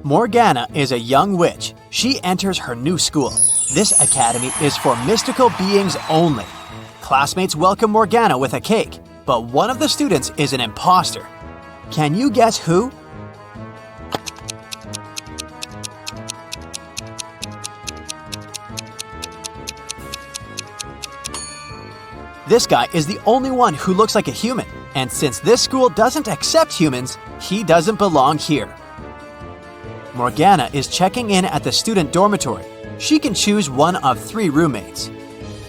Morgana is a young witch. She enters her new school. This academy is for mystical beings only. Classmates welcome Morgana with a cake, but one of the students is an imposter. Can you guess who? This guy is the only one who looks like a human, and since this school doesn't accept humans, he doesn't belong here. Morgana is checking in at the student dormitory. She can choose one of 3 roommates.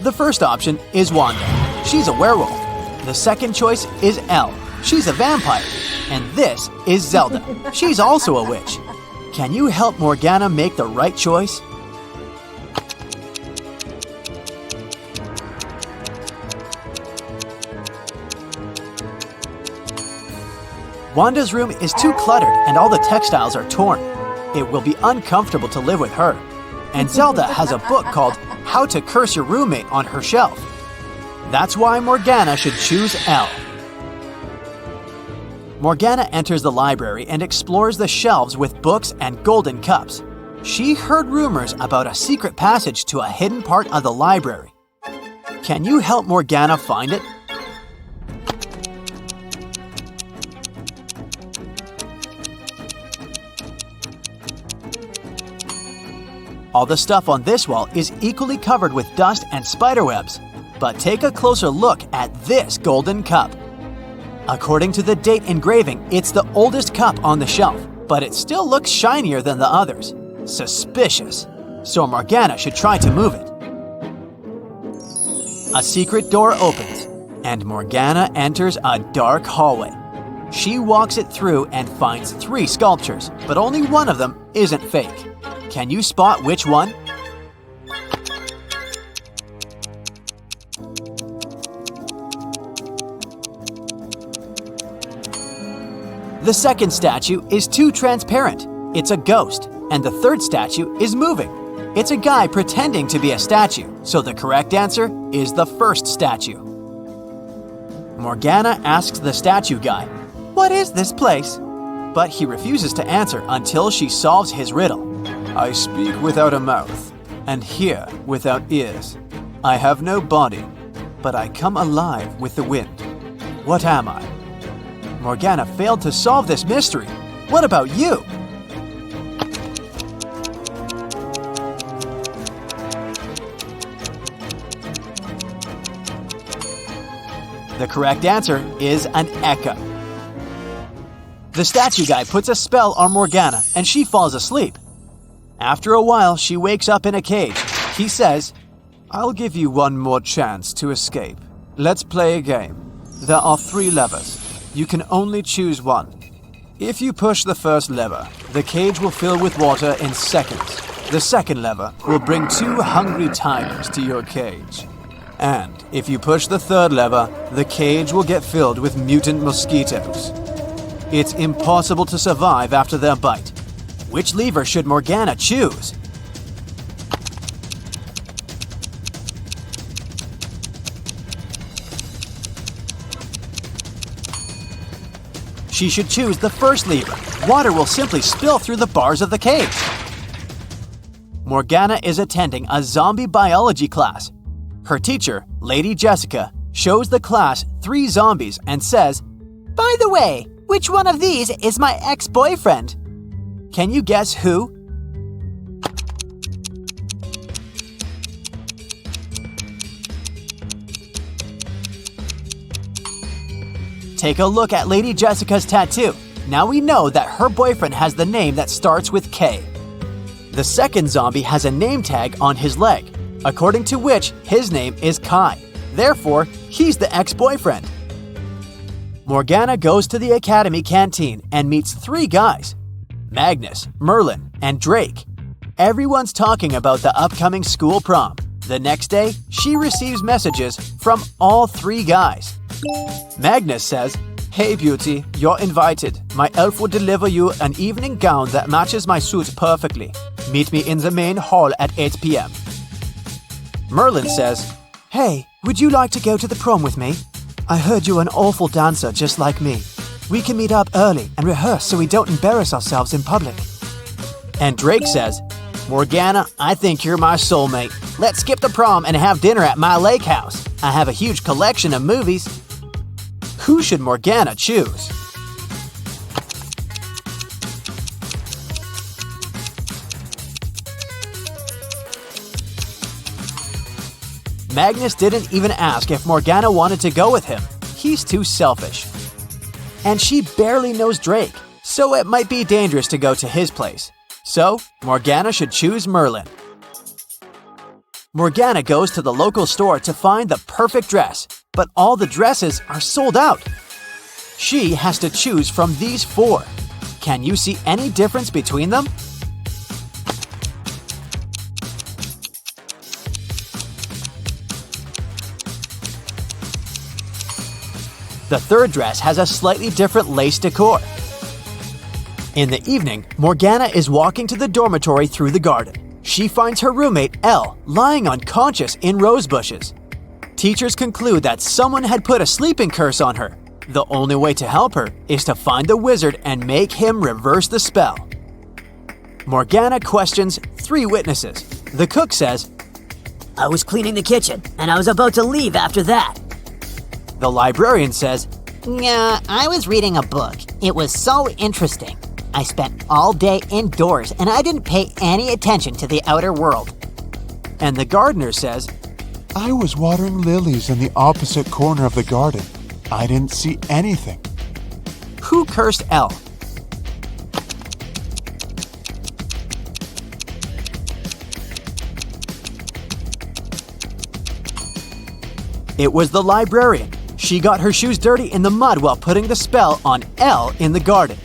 The first option is Wanda. She's a werewolf. The second choice is Elle. She's a vampire. And this is Zelda. She's also a witch. Can you help Morgana make the right choice? Wanda's room is too cluttered and all the textiles are torn. It will be uncomfortable to live with her. And Zelda has a book called How to Curse Your Roommate on her shelf. That's why Morgana should choose Elle. Morgana enters the library and explores the shelves with books and golden cups. She heard rumors about a secret passage to a hidden part of the library. Can you help Morgana find it? All the stuff on this wall is equally covered with dust and spiderwebs. But take a closer look at this golden cup. According to the date engraving, it's the oldest cup on the shelf, but it still looks shinier than the others. Suspicious. So Morgana should try to move it. A secret door opens, and Morgana enters a dark hallway. She walks it through and finds 3 sculptures, but only one of them isn't fake. Can you spot which one? The second statue is too transparent. It's a ghost. And the third statue is moving. It's a guy pretending to be a statue, so the correct answer is the first statue. Morgana asks the statue guy, "What is this place?" But he refuses to answer until she solves his riddle. "I speak without a mouth, and hear without ears. I have no body, but I come alive with the wind. What am I?" Morgana failed to solve this mystery. What about you? The correct answer is an echo. The statue guy puts a spell on Morgana and she falls asleep. After a while, she wakes up in a cage. He says, "I'll give you one more chance to escape. Let's play a game. There are 3 levers. You can only choose one. If you push the first lever, the cage will fill with water in seconds. The second lever will bring 2 hungry tigers to your cage. And if you push the third lever, the cage will get filled with mutant mosquitoes. It's impossible to survive after their bite. Which lever should Morgana choose?" She should choose the first lever. Water will simply spill through the bars of the cage. Morgana is attending a zombie biology class. Her teacher, Lady Jessica, shows the class 3 zombies and says, "By the way, which one of these is my ex-boyfriend?" Can you guess who? Take a look at Lady Jessica's tattoo. Now we know that her boyfriend has the name that starts with K. The second zombie has a name tag on his leg, according to which his name is Kai. Therefore, he's the ex-boyfriend. Morgana goes to the academy canteen and meets 3 guys: Magnus, Merlin, and Drake. Everyone's talking about the upcoming school prom. The next day, she receives messages from all 3 guys. Magnus says, "Hey beauty, you're invited. My elf will deliver you an evening gown that matches my suit perfectly. Meet me in the main hall at 8 p.m. Merlin says, "Hey, would you like to go to the prom with me? I heard you're an awful dancer just like me. We can meet up early and rehearse so we don't embarrass ourselves in public." And Drake says, "Morgana, I think you're my soulmate. Let's skip the prom and have dinner at my lake house. I have a huge collection of movies." Who should Morgana choose? Magnus didn't even ask if Morgana wanted to go with him. He's too selfish. And she barely knows Drake, so it might be dangerous to go to his place. So, Morgana should choose Merlin. Morgana goes to the local store to find the perfect dress, but all the dresses are sold out. She has to choose from these 4. Can you see any difference between them? The third dress has a slightly different lace decor. In the evening, Morgana is walking to the dormitory through the garden. She finds her roommate, Elle, lying unconscious in rose bushes. Teachers conclude that someone had put a sleeping curse on her. The only way to help her is to find the wizard and make him reverse the spell. Morgana questions 3 witnesses. The cook says, "I was cleaning the kitchen, and I was about to leave after that." The librarian says, "Yeah, I was reading a book. It was so interesting. I spent all day indoors and I didn't pay any attention to the outer world." and the gardener says, I was watering lilies in the opposite corner of the garden. I didn't see anything. who cursed Elle? It was the librarian. She got her shoes dirty in the mud while putting the spell on Elle in the garden.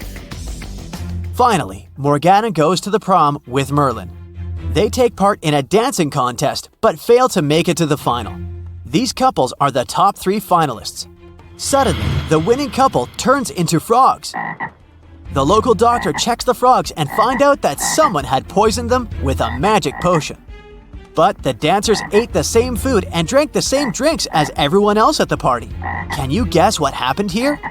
Finally, Morgana goes to the prom with Merlin. They take part in a dancing contest but fail to make it to the final. These couples are the top 3 finalists. Suddenly, the winning couple turns into frogs. The local doctor checks the frogs and finds out that someone had poisoned them with a magic potion. But the dancers ate the same food and drank the same drinks as everyone else at the party. Can you guess what happened here?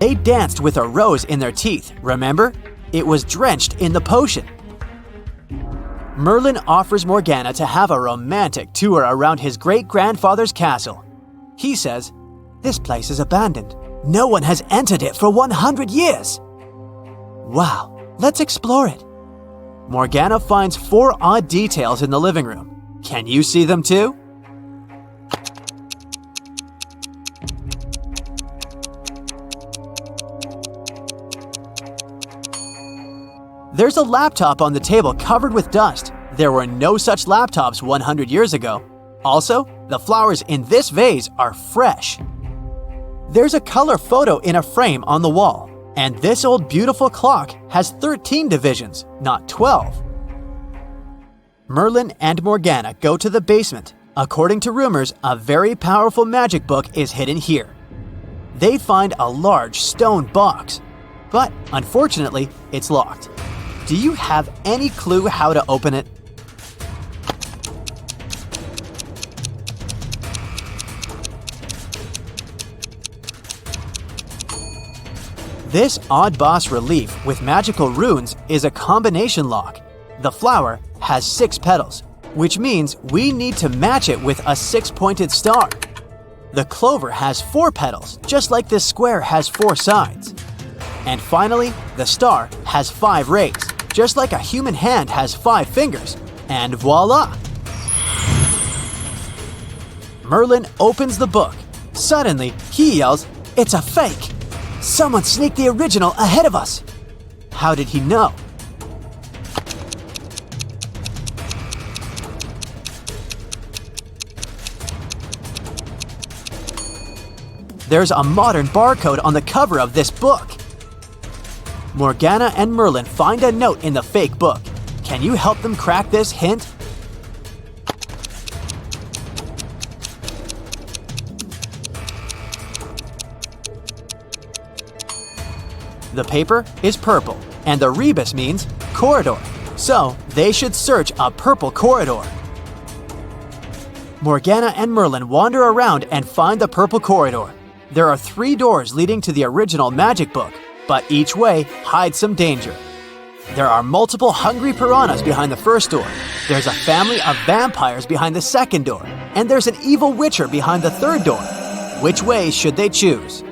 They danced with a rose in their teeth, remember? It was drenched in the potion. Merlin offers Morgana to have a romantic tour around his great-grandfather's castle. He says, "This place is abandoned. No one has entered it for 100 years. Wow, let's explore it." Morgana finds 4 odd details in the living room. Can you see them too? There's a laptop on the table covered with dust. There were no such laptops 100 years ago. Also, the flowers in this vase are fresh. There's a color photo in a frame on the wall, and this old beautiful clock has 13 divisions, not 12. Merlin and Morgana go to the basement. According to rumors, a very powerful magic book is hidden here. They find a large stone box, but unfortunately, it's locked. Do you have any clue how to open it? This odd boss relief with magical runes is a combination lock. The flower has 6 petals, which means we need to match it with a 6-pointed star. The clover has 4 petals, just like this square has 4 sides. And finally, the star has 5 rays, just like a human hand has 5 fingers. And voila! Merlin opens the book. Suddenly, he yells, "It's a fake! Someone sneaked the original ahead of us!" How did he know? There's a modern barcode on the cover of this book. Morgana and Merlin find a note in the fake book. Can you help them crack this hint? The paper is purple, and the rebus means corridor. So they should search a purple corridor. Morgana and Merlin wander around and find the purple corridor. There are 3 doors leading to the original magic book, but each way hides some danger. There are multiple hungry piranhas behind the first door. There's a family of vampires behind the second door. And there's an evil witcher behind the third door. Which way should they choose?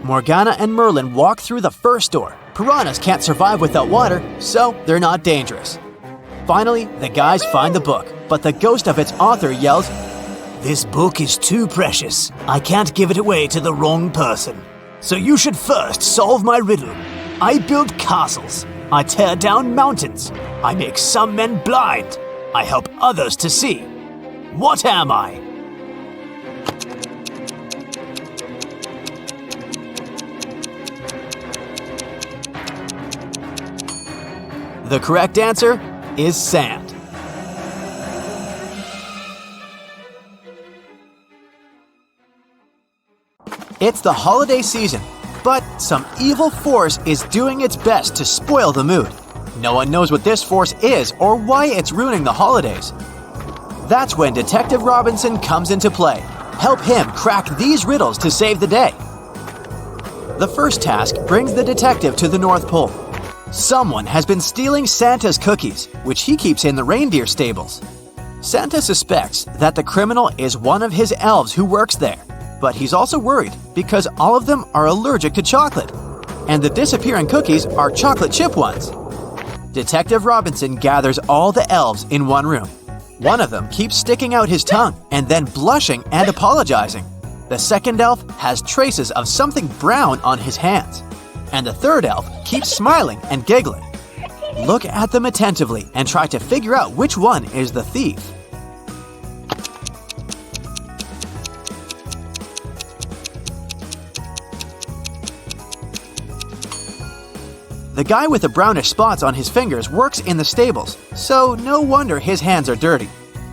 Morgana and Merlin walk through the first door. Piranhas can't survive without water, so they're not dangerous. Finally, the guys find the book, but the ghost of its author yells, "This book is too precious. I can't give it away to the wrong person. So you should first solve my riddle. I build castles. I tear down mountains. I make some men blind. I help others to see. What am I?" The correct answer is sand. It's the holiday season, but some evil force is doing its best to spoil the mood. No one knows what this force is or why it's ruining the holidays. That's when Detective Robinson comes into play. Help him crack these riddles to save the day. The first task brings the detective to the North Pole. Someone has been stealing Santa's cookies, which he keeps in the reindeer stables. Santa suspects that the criminal is one of his elves who works there, but he's also worried because all of them are allergic to chocolate, and the disappearing cookies are chocolate chip ones. Detective Robinson gathers all the elves in one room. One of them keeps sticking out his tongue and then blushing and apologizing. The second elf has traces of something brown on his hands. And the third elf keeps smiling and giggling. Look at them attentively and try to figure out which one is the thief. The guy with the brownish spots on his fingers works in the stables, so no wonder his hands are dirty.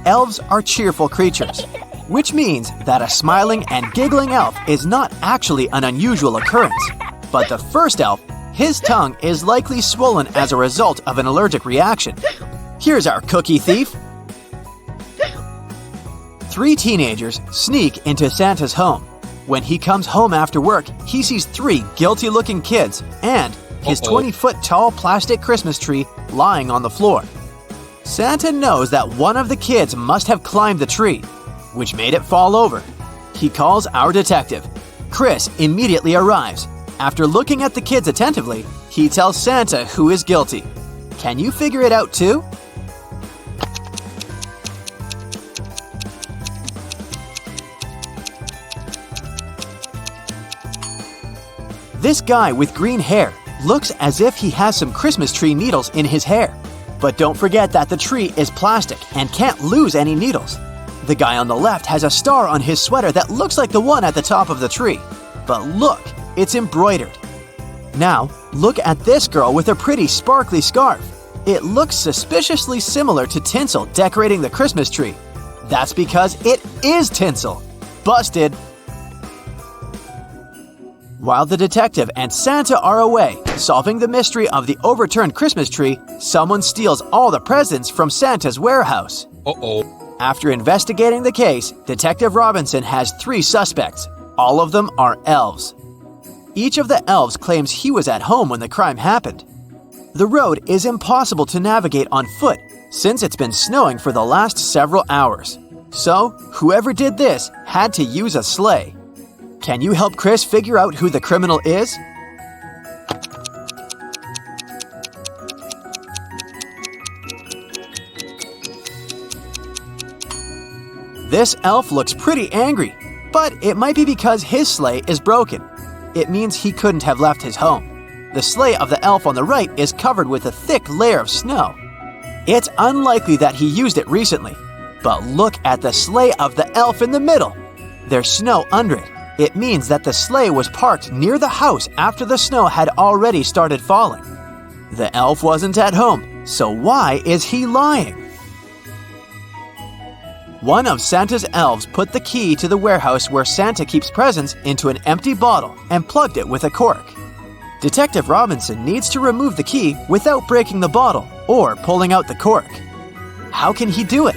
Elves are cheerful creatures, which means that a smiling and giggling elf is not actually an unusual occurrence. But the first elf, his tongue is likely swollen as a result of an allergic reaction. Here's our cookie thief. 3 teenagers sneak into Santa's home. When he comes home after work, he sees 3 guilty-looking kids and his 20-foot-tall plastic Christmas tree lying on the floor. Santa knows that one of the kids must have climbed the tree, which made it fall over. He calls our detective. Chris immediately arrives. After looking at the kids attentively, he tells Santa who is guilty. Can you figure it out too? This guy with green hair looks as if he has some Christmas tree needles in his hair. But don't forget that the tree is plastic and can't lose any needles. The guy on the left has a star on his sweater that looks like the one at the top of the tree. But look, it's embroidered. Now, look at this girl with a pretty sparkly scarf. It looks suspiciously similar to tinsel decorating the Christmas tree. That's because it is tinsel. Busted! While the detective and Santa are away, solving the mystery of the overturned Christmas tree, someone steals all the presents from Santa's warehouse. After investigating the case, Detective Robinson has 3 suspects. All of them are elves. Each of the elves claims he was at home when the crime happened. The road is impossible to navigate on foot since it's been snowing for the last several hours. So, whoever did this had to use a sleigh. Can you help Chris figure out who the criminal is? This elf looks pretty angry, but it might be because his sleigh is broken. It means he couldn't have left his home. The sleigh of the elf on the right is covered with a thick layer of snow. It's unlikely that he used it recently. But look at the sleigh of the elf in the middle. There's snow under it. It means that the sleigh was parked near the house after the snow had already started falling. The elf wasn't at home, so why is he lying? One of Santa's elves put the key to the warehouse where Santa keeps presents into an empty bottle and plugged it with a cork. Detective Robinson needs to remove the key without breaking the bottle or pulling out the cork. How can he do it?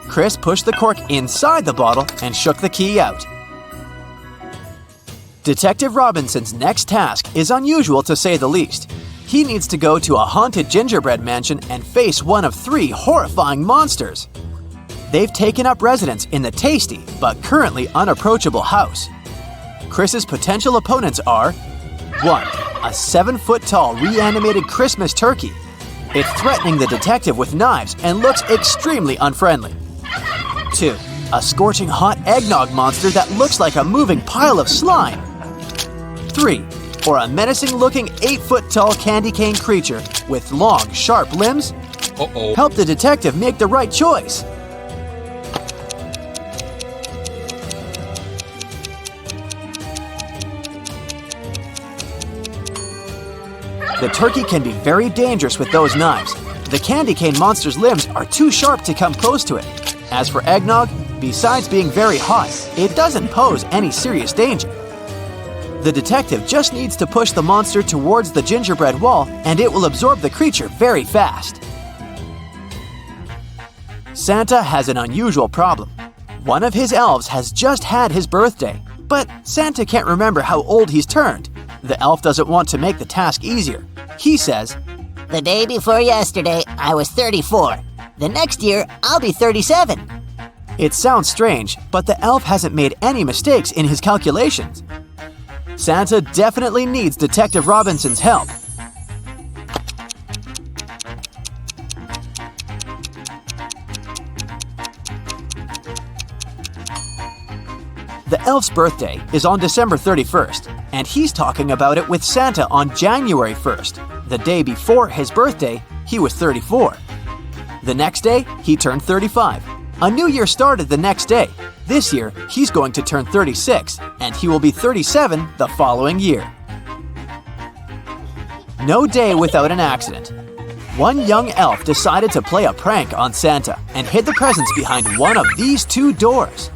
Chris pushed the cork inside the bottle and shook the key out. Detective Robinson's next task is unusual to say the least. He needs to go to a haunted gingerbread mansion and face one of 3 horrifying monsters. They've taken up residence in the tasty but currently unapproachable house. Chris's potential opponents are 1. A 7-foot-tall reanimated Christmas turkey. It's threatening the detective with knives and looks extremely unfriendly. 2. A scorching hot eggnog monster that looks like a moving pile of slime. 3. Or a menacing-looking 8-foot-tall candy cane creature with long, sharp limbs? Help the detective make the right choice. The turkey can be very dangerous with those knives. The candy cane monster's limbs are too sharp to come close to it. As for eggnog, besides being very hot, it doesn't pose any serious danger. The detective just needs to push the monster towards the gingerbread wall and it will absorb the creature very fast. Santa has an unusual problem. One of his elves has just had his birthday, but Santa can't remember how old he's turned. The elf doesn't want to make the task easier. He says, The day before yesterday, I was 34. The next year, I'll be 37. It sounds strange, but the elf hasn't made any mistakes in his calculations. Santa definitely needs Detective Robinson's help. The elf's birthday is on December 31st, and he's talking about it with Santa on January 1st. The day before his birthday, he was 34. The next day, he turned 35. A new year started the next day. This year, he's going to turn 36, and he will be 37 the following year. No day without an accident. One young elf decided to play a prank on Santa and hid the presents behind one of these 2 doors.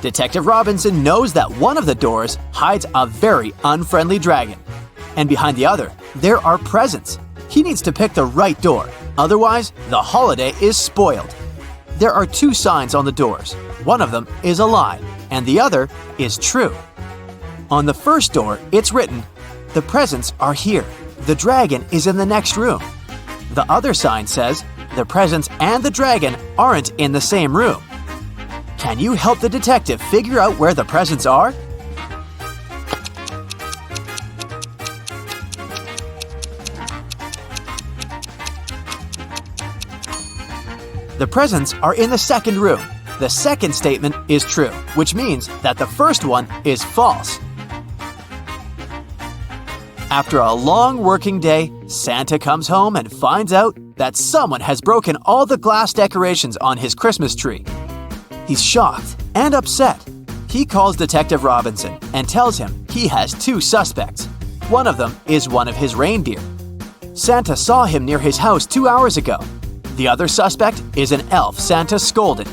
Detective Robinson knows that one of the doors hides a very unfriendly dragon, and behind the other, there are presents. He needs to pick the right door, otherwise the holiday is spoiled. There are 2 signs on the doors. One of them is a lie, and the other is true. On the first door, it's written, "The presents are here. The dragon is in the next room." The other sign says, "The presents and the dragon aren't in the same room." Can you help the detective figure out where the presents are? The presents are in the second room. The second statement is true, which means that the first one is false. After a long working day, Santa comes home and finds out that someone has broken all the glass decorations on his Christmas tree. He's shocked and upset. He calls Detective Robinson and tells him he has 2 suspects. One of them is one of his reindeer. Santa saw him near his house 2 hours ago. The other suspect is an elf Santa scolded.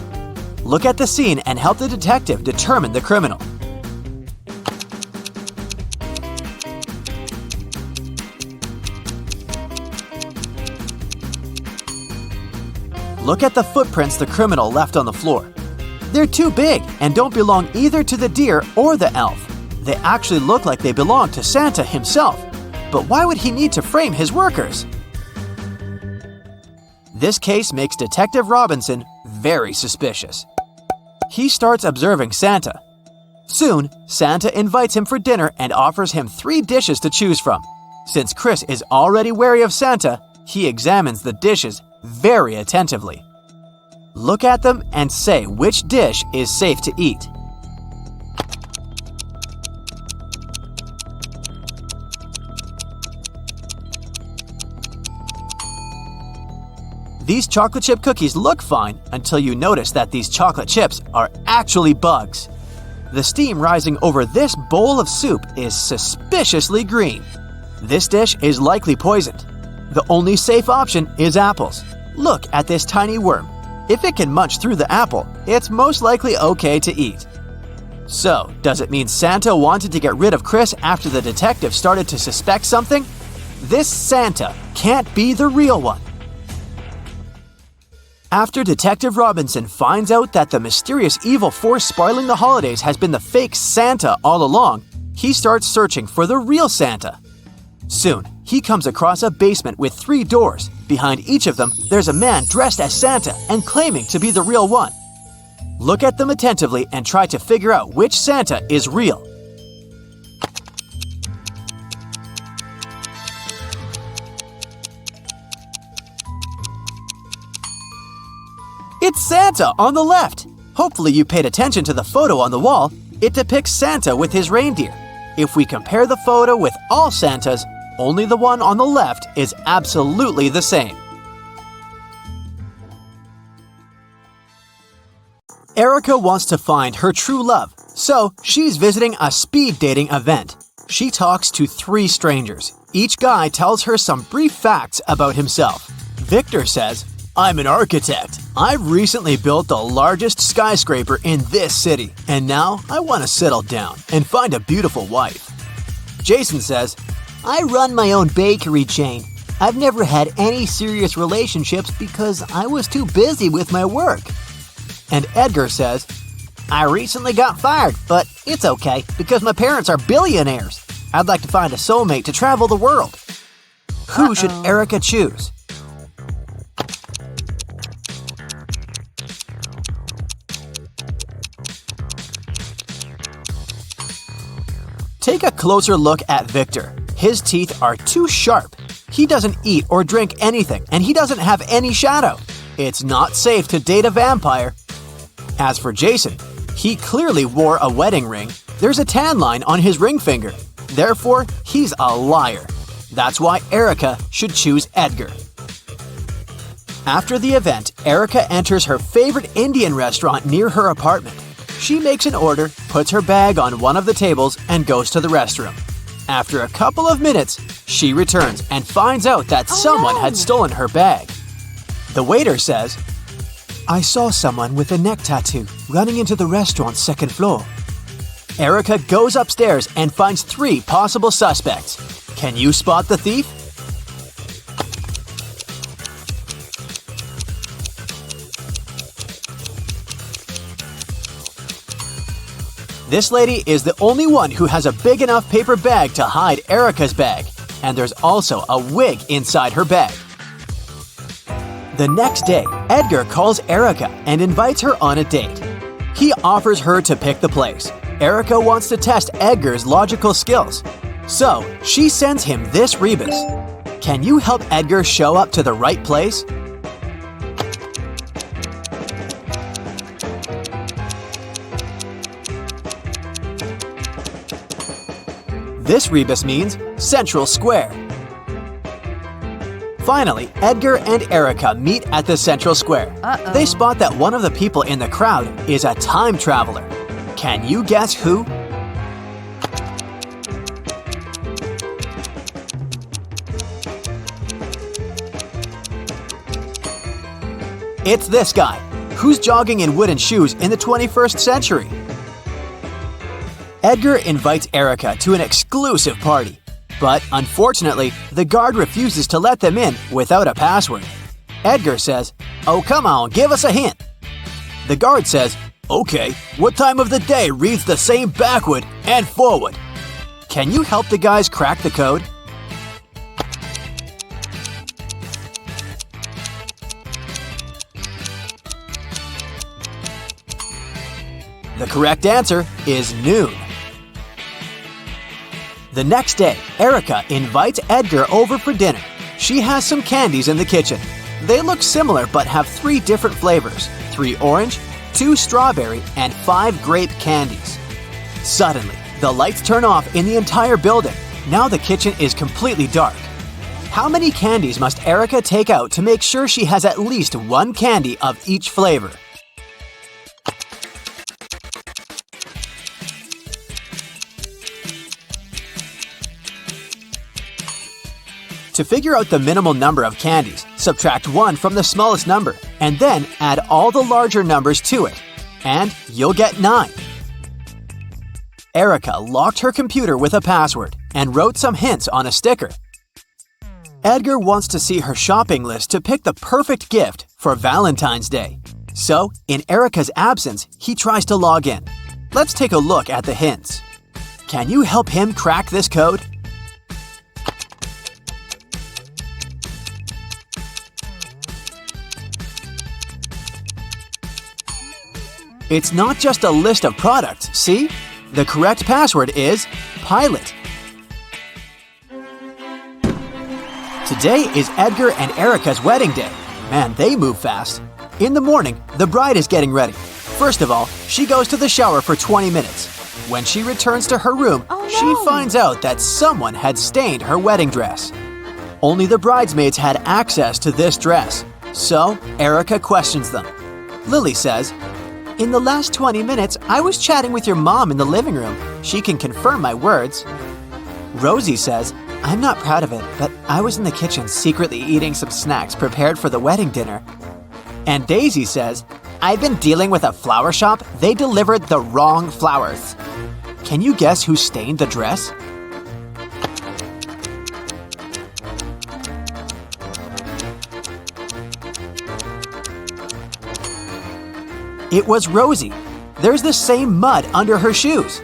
Look at the scene and help the detective determine the criminal. Look at the footprints the criminal left on the floor. They're too big and don't belong either to the deer or the elf. They actually look like they belong to Santa himself. But why would he need to frame his workers? This case makes Detective Robinson very suspicious. He starts observing Santa. Soon, Santa invites him for dinner and offers him 3 dishes to choose from. Since Chris is already wary of Santa, he examines the dishes very attentively. Look at them and say which dish is safe to eat. These chocolate chip cookies look fine until you notice that these chocolate chips are actually bugs. The steam rising over this bowl of soup is suspiciously green. This dish is likely poisoned. The only safe option is apples. Look at this tiny worm. If it can munch through the apple, it's most likely okay to eat. So, does it mean Santa wanted to get rid of Chris after the detective started to suspect something? This Santa can't be the real one. After Detective Robinson finds out that the mysterious evil force spoiling the holidays has been the fake Santa all along, he starts searching for the real Santa. Soon, he comes across a basement with 3 doors. Behind each of them, there's a man dressed as Santa and claiming to be the real one. Look at them attentively and try to figure out which Santa is real. It's Santa on the left! Hopefully you paid attention to the photo on the wall. It depicts Santa with his reindeer. If we compare the photo with all Santas, only the one on the left is absolutely the same. Erica wants to find her true love, so she's visiting a speed dating event. She talks to 3 strangers. Each guy tells her some brief facts about himself. Victor says, "I'm an architect. I've recently built the largest skyscraper in this city, and now I want to settle down and find a beautiful wife." Jason says, I run my own bakery chain. I've never had any serious relationships because I was too busy with my work. and Edgar says, I recently got fired, but it's okay because my parents are billionaires. I'd like to find a soulmate to travel the world. Who should Erica choose? Take a closer look at Victor. His teeth are too sharp. He doesn't eat or drink anything, and he doesn't have any shadow. It's not safe to date a vampire. As for Jason, he clearly wore a wedding ring. There's a tan line on his ring finger. Therefore, he's a liar. That's why Erica should choose Edgar. After the event, Erica enters her favorite Indian restaurant near her apartment. She makes an order, puts her bag on one of the tables, and goes to the restroom. After a couple of minutes, she returns and finds out that someone had stolen her bag. The waiter says, I saw someone with a neck tattoo running into the restaurant's second floor. Erica goes upstairs and finds 3 possible suspects. Can you spot the thief? This lady is the only one who has a big enough paper bag to hide Erica's bag, and there's also a wig inside her bag. The next day, Edgar calls Erica and invites her on a date. He offers her to pick the place. Erica wants to test Edgar's logical skills, so she sends him this rebus. Can you help Edgar show up to the right place? This rebus means Central Square. Finally, Edgar and Erica meet at the Central Square. They spot that one of the people in the crowd is a time traveler. Can you guess who? It's this guy, who's jogging in wooden shoes in the 21st century. Edgar invites Erica to an exclusive party, but unfortunately, the guard refuses to let them in without a password. Edgar says, "Oh, come on, give us a hint." The guard says, "Okay, what time of the day reads the same backward and forward?" Can you help the guys crack the code? The correct answer is noon. The next day, Erica invites Edgar over for dinner. She has some candies in the kitchen. They look similar but have 3 different flavors: 3 orange, 2 strawberry, and 5 grape candies. Suddenly, the lights turn off in the entire building. Now the kitchen is completely dark. How many candies must Erica take out to make sure she has at least 1 candy of each flavor? To figure out the minimal number of candies, subtract 1 from the smallest number. and then add all the larger numbers to it, and you'll get 9. Erica locked her computer with a password and wrote some hints on a sticker. Edgar wants to see her shopping list to pick the perfect gift for Valentine's Day. So, in Erica's absence, he tries to log in. Let's take a look at the hints. Can you help him crack this code? It's not just a list of products, see? The correct password is Pilot. Today is Edgar and Erica's wedding day. Man, they move fast. In the morning, the bride is getting ready. First of all, she goes to the shower for 20 minutes. When she returns to her room, she finds out that someone had stained her wedding dress. Only the bridesmaids had access to this dress, so Erica questions them. Lily says, "In the last 20 minutes, I was chatting with your mom in the living room. She can confirm my words." Rosie says, "I'm not proud of it, but I was in the kitchen secretly eating some snacks prepared for the wedding dinner." And Daisy says, "I've been dealing with a flower shop. They delivered the wrong flowers." Can you guess who stained the dress? It was Rosie. There's the same mud under her shoes.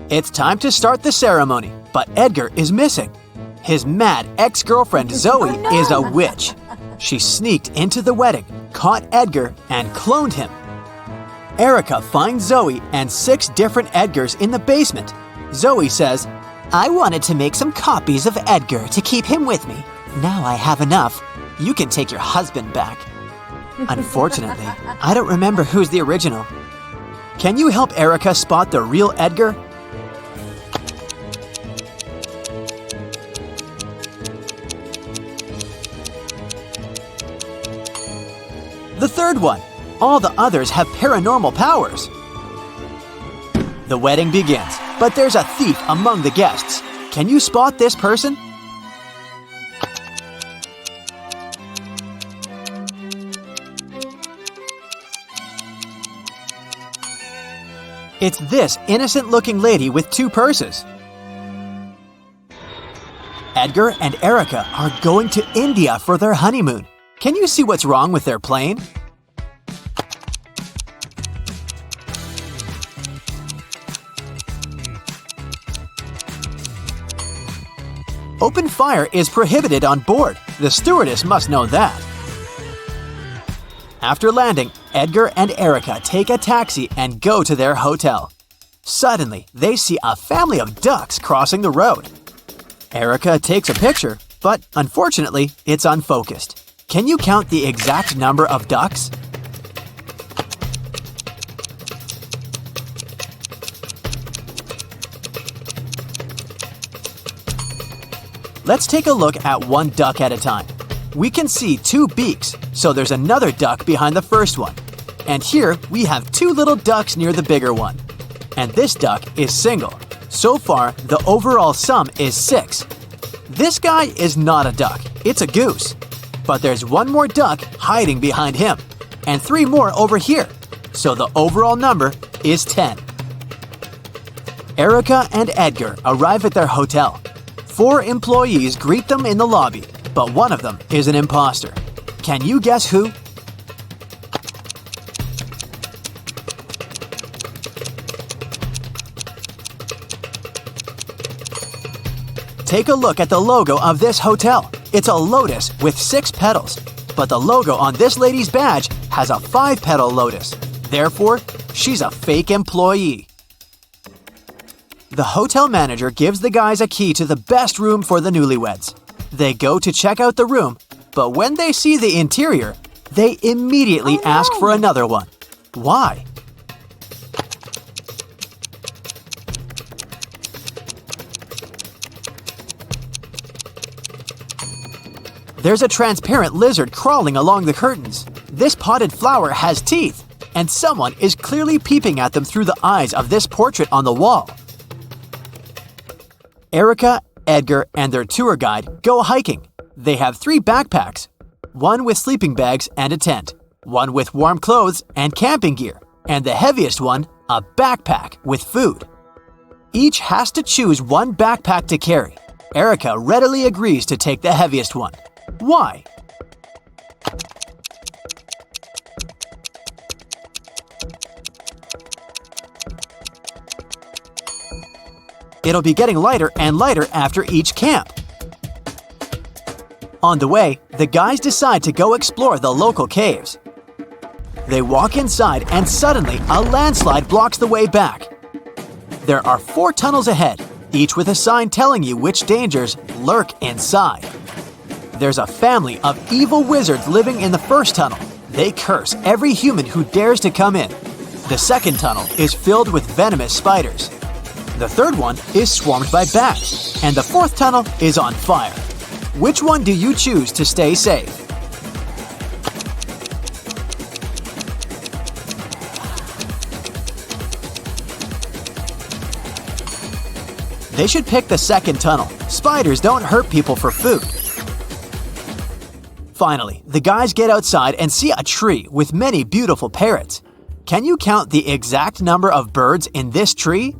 It's time to start the ceremony, but Edgar is missing. His mad ex-girlfriend Zoe is a witch. She sneaked into the wedding, caught Edgar, and cloned him. Erica finds Zoe and 6 different Edgars in the basement. Zoe says, "I wanted to make some copies of Edgar to keep him with me. Now I have enough. You can take your husband back." Unfortunately, I don't remember who's the original. Can you help Erica spot the real Edgar? The third one. All the others have paranormal powers. The wedding begins, but there's a thief among the guests. Can you spot this person? It's this innocent-looking lady with 2 purses. Edgar and Erica are going to India for their honeymoon. Can you see what's wrong with their plane? Open fire is prohibited on board. The stewardess must know that. After landing, Edgar and Erica take a taxi and go to their hotel. Suddenly, they see a family of ducks crossing the road. Erica takes a picture, but unfortunately, it's unfocused. Can you count the exact number of ducks? Let's take a look at one duck at a time. We can see 2 beaks, so there's another duck behind the first one. And here we have 2 little ducks near the bigger one. And this duck is single. So far, the overall sum is 6. This guy is not a duck, it's a goose. But there's 1 more duck hiding behind him, and 3 more over here. So the overall number is 10. Erica and Edgar arrive at their hotel. 4 employees greet them in the lobby, but one of them is an imposter. Can you guess who? Take a look at the logo of this hotel. It's a lotus with 6 petals, but the logo on this lady's badge has a 5-petal lotus. Therefore, she's a fake employee. The hotel manager gives the guys a key to the best room for the newlyweds. They go to check out the room, but when they see the interior, they immediately ask for another one. Why? There's a transparent lizard crawling along the curtains. This potted flower has teeth, and someone is clearly peeping at them through the eyes of this portrait on the wall. Erica, Edgar, and their tour guide go hiking. They have 3 backpacks. one with sleeping bags and a tent, one with warm clothes and camping gear, and the heaviest one, a backpack with food. Each has to choose one backpack to carry. Erica readily agrees to take the heaviest one. Why? It'll be getting lighter and lighter after each camp. On the way, the guys decide to go explore the local caves. They walk inside and suddenly a landslide blocks the way back. There are 4 tunnels ahead, each with a sign telling you which dangers lurk inside. There's a family of evil wizards living in the first tunnel. They curse every human who dares to come in. The second tunnel is filled with venomous spiders. The third one is swarmed by bats, and the fourth tunnel is on fire. Which one do you choose to stay safe? They should pick the second tunnel. Spiders don't hurt people for food. Finally, the guys get outside and see a tree with many beautiful parrots. Can you count the exact number of birds in this tree?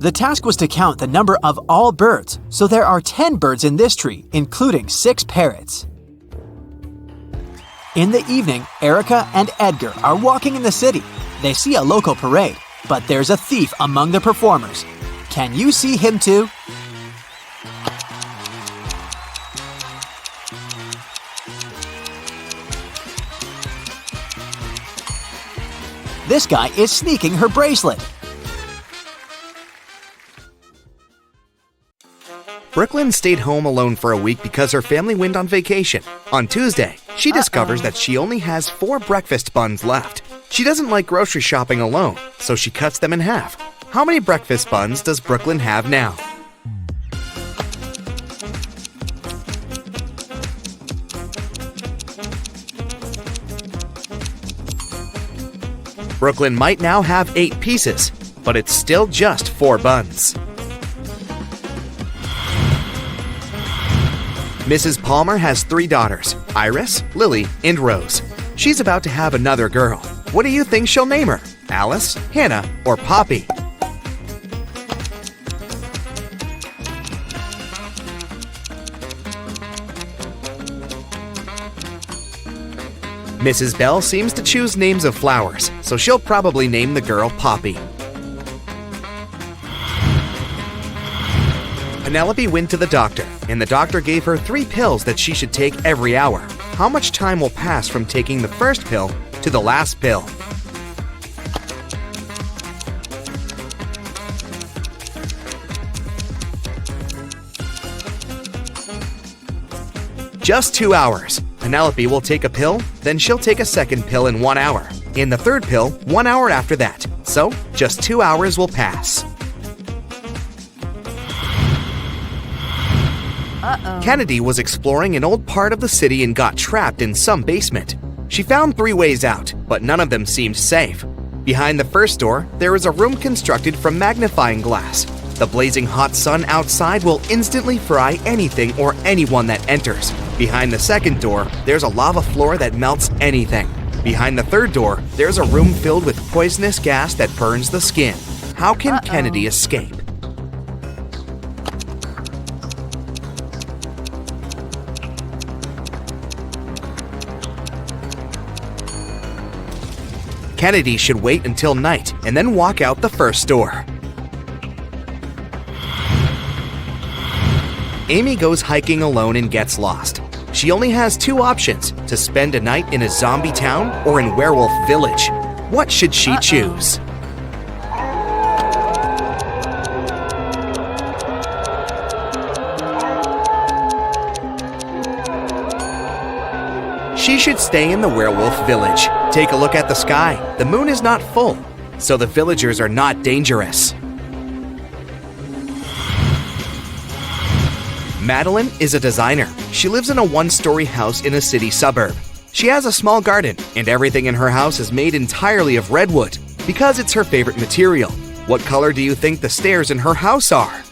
The task was to count the number of all birds, so there are 10 birds in this tree, including 6 parrots. In the evening, Erica and Edgar are walking in the city. They see a local parade, but there's a thief among the performers. Can you see him too? This guy is sneaking her bracelet. Brooklyn stayed home alone for a week because her family went on vacation. On Tuesday, she discovers that she only has 4 breakfast buns left. She doesn't like grocery shopping alone, so she cuts them in half. How many breakfast buns does Brooklyn have now? Brooklyn might now have 8 pieces, but it's still just 4 buns. Mrs. Palmer has 3 daughters, Iris, Lily, and Rose. She's about to have another girl. What do you think she'll name her? Alice, Hannah, or Poppy? Mrs. Bell seems to choose names of flowers, so she'll probably name the girl Poppy. Penelope went to the doctor, and the doctor gave her 3 pills that she should take every hour. How much time will pass from taking the first pill to the last pill? Just 2 hours. Penelope will take a pill, then she'll take a second pill in 1 hour. In the third pill, 1 hour after that. So, just 2 hours will pass. Kennedy was exploring an old part of the city and got trapped in some basement. She found 3 ways out, but none of them seemed safe. Behind the first door, there is a room constructed from magnifying glass. The blazing hot sun outside will instantly fry anything or anyone that enters. Behind the second door, there's a lava floor that melts anything. Behind the third door, there's a room filled with poisonous gas that burns the skin. How can Kennedy escape? Kennedy should wait until night and then walk out the first door. Amy goes hiking alone and gets lost. She only has 2 options: to spend a night in a zombie town or in Werewolf Village. What should she choose? She should stay in the Werewolf Village. Take a look at the sky. The moon is not full, so the villagers are not dangerous. Madeline is a designer. She lives in a 1-story house in a city suburb. She has a small garden, and everything in her house is made entirely of redwood because it's her favorite material. What color do you think the stairs in her house are?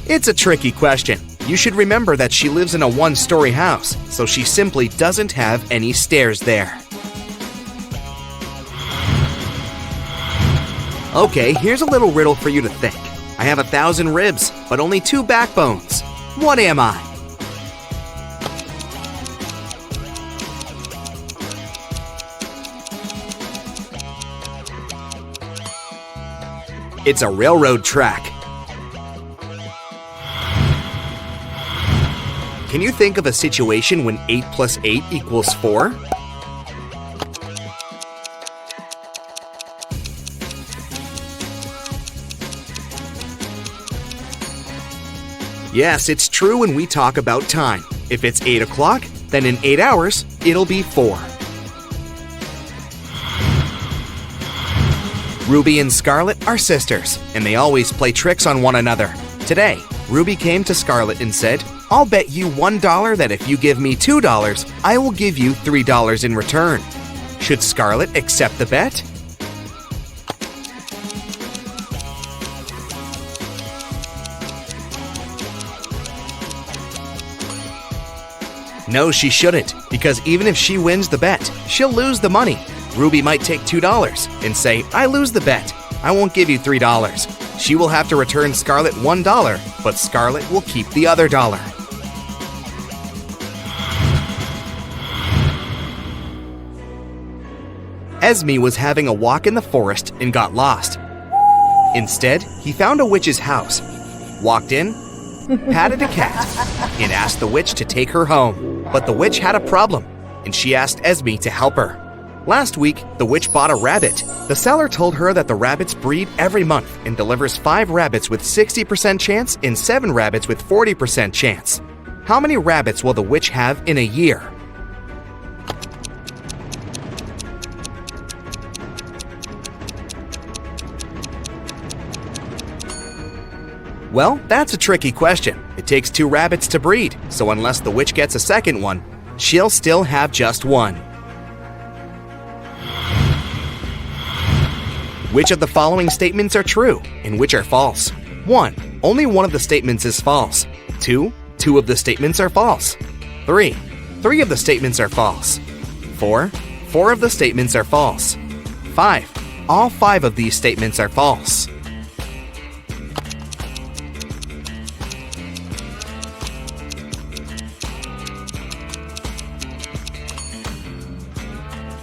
It's a tricky question. You should remember that she lives in a one-story house, so she simply doesn't have any stairs there. Okay, here's a little riddle for you to think. I have 1,000 ribs, but only 2 backbones. What am I? It's a railroad track. Can you think of a situation when 8 plus 8 equals 4? Yes, it's true when we talk about time. If it's 8 o'clock, then in 8 hours, it'll be 4. Ruby and Scarlet are sisters, and they always play tricks on one another. Today, Ruby came to Scarlet and said, "I'll bet you $1 that if you give me $2, I will give you $3 in return." Should Scarlet accept the bet? No, she shouldn't, because even if she wins the bet, she'll lose the money. Ruby might take $2 and say, "I lose the bet. I won't give you $3. She will have to return Scarlet $1, but Scarlet will keep the other dollar. Esme was having a walk in the forest and got lost. Instead, he found a witch's house, walked in, patted a cat, and asked the witch to take her home. But the witch had a problem, and she asked Esme to help her. Last week, the witch bought a rabbit. The seller told her that the rabbits breed every month and delivers 5 rabbits with 60% chance and 7 rabbits with 40% chance. How many rabbits will the witch have in a year? Well, that's a tricky question. It takes 2 rabbits to breed, so unless the witch gets a second one, she'll still have just 1. Which of the following statements are true and which are false? 1. Only one of the statements is false. 2. 2 of the statements are false. 3. 3 of the statements are false. 4. 4 of the statements are false. 5. All 5 of these statements are false.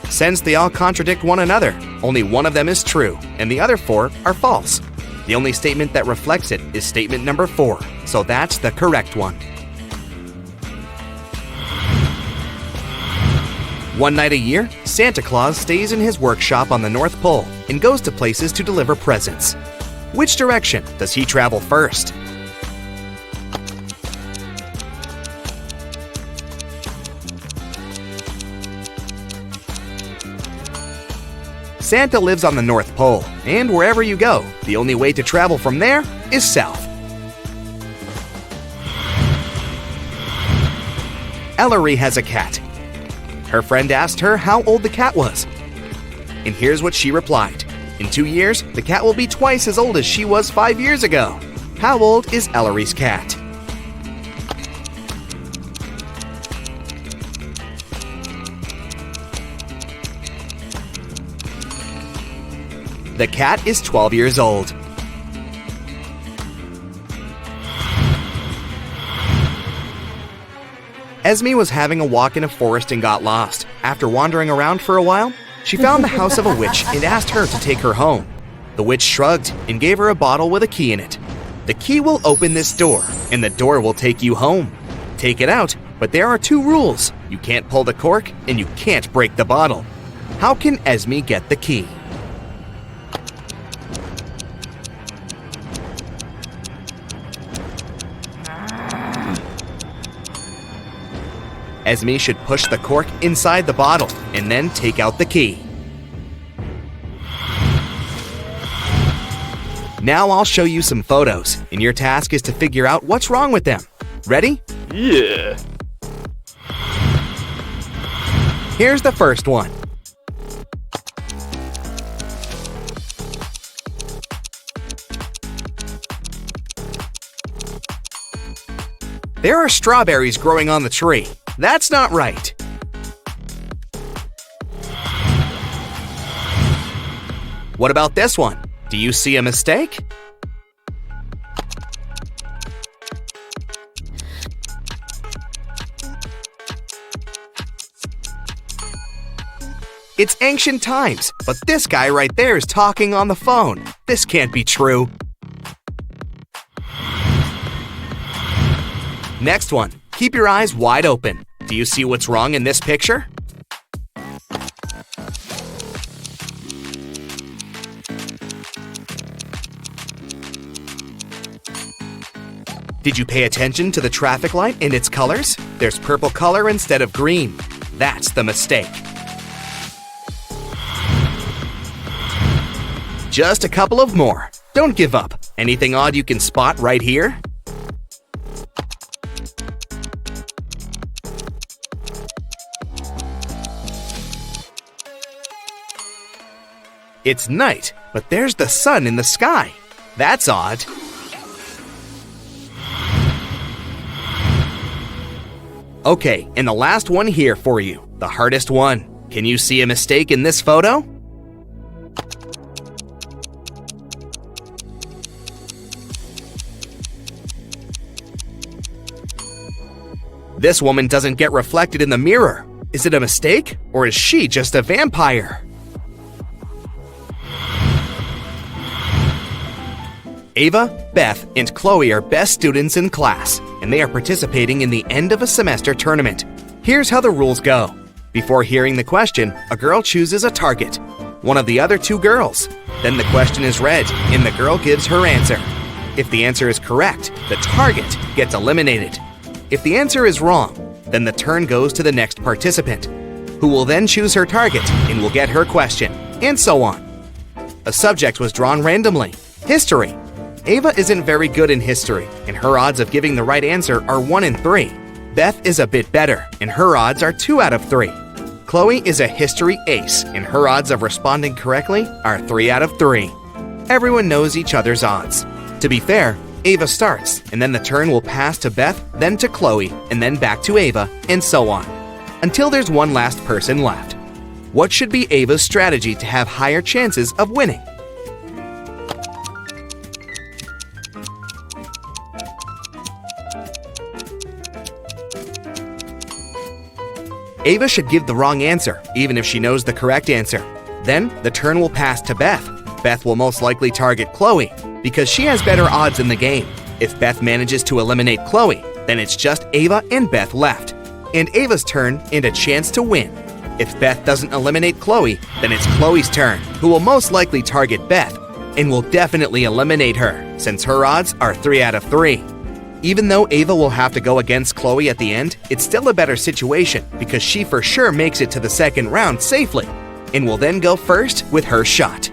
Since they all contradict one another, only one of them is true, and the other 4 are false. The only statement that reflects it is statement number 4, so that's the correct one. One night a year, Santa Claus stays in his workshop on the North Pole and goes to places to deliver presents. Which direction does he travel first? Santa lives on the North Pole, and wherever you go, the only way to travel from there is south. Ellery has a cat. Her friend asked her how old the cat was. And here's what she replied. In 2 years, the cat will be twice as old as she was 5 years ago. How old is Ellery's cat? The cat is 12 years old. Esme was having a walk in a forest and got lost. After wandering around for a while, she found the house of a witch and asked her to take her home. The witch shrugged and gave her a bottle with a key in it. The key will open this door, and the door will take you home. Take it out, but there are 2 rules. You can't pull the cork, and you can't break the bottle. How can Esme get the key? Esme should push the cork inside the bottle and then take out the key. Now I'll show you some photos, and your task is to figure out what's wrong with them. Ready? Yeah. Here's the first one. There are strawberries growing on the tree. That's not right. What about this one? Do you see a mistake? It's ancient times, but this guy right there is talking on the phone. This can't be true. Next one. Keep your eyes wide open. Do you see what's wrong in this picture? Did you pay attention to the traffic light and its colors? There's purple color instead of green. That's the mistake. Just a couple of more. Don't give up. Anything odd you can spot right here? It's night, but there's the sun in the sky. That's odd. Okay, and the last one here for you, the hardest one. Can you see a mistake in this photo? This woman doesn't get reflected in the mirror. Is it a mistake, or is she just a vampire? Ava, Beth, and Chloe are best students in class, and they are participating in the end of a semester tournament. Here's how the rules go. Before hearing the question, a girl chooses a target, one of the other two girls. Then the question is read, and the girl gives her answer. If the answer is correct, the target gets eliminated. If the answer is wrong, then the turn goes to the next participant, who will then choose her target and will get her question, and so on. A subject was drawn randomly. History. Ava isn't very good in history, and her odds of giving the right answer are 1 in 3. Beth is a bit better, and her odds are 2 out of 3. Chloe is a history ace, and her odds of responding correctly are 3 out of 3. Everyone knows each other's odds. To be fair, Ava starts, and then the turn will pass to Beth, then to Chloe, and then back to Ava, and so on, until there's one last person left. What should be Ava's strategy to have higher chances of winning? Ava should give the wrong answer, even if she knows the correct answer. Then, the turn will pass to Beth. Beth will most likely target Chloe, because she has better odds in the game. If Beth manages to eliminate Chloe, then it's just Ava and Beth left, and Ava's turn and a chance to win. If Beth doesn't eliminate Chloe, then it's Chloe's turn, who will most likely target Beth, and will definitely eliminate her, since her odds are 3 out of 3. Even though Ava will have to go against Chloe at the end, it's still a better situation because she for sure makes it to the second round safely, and will then go first with her shot.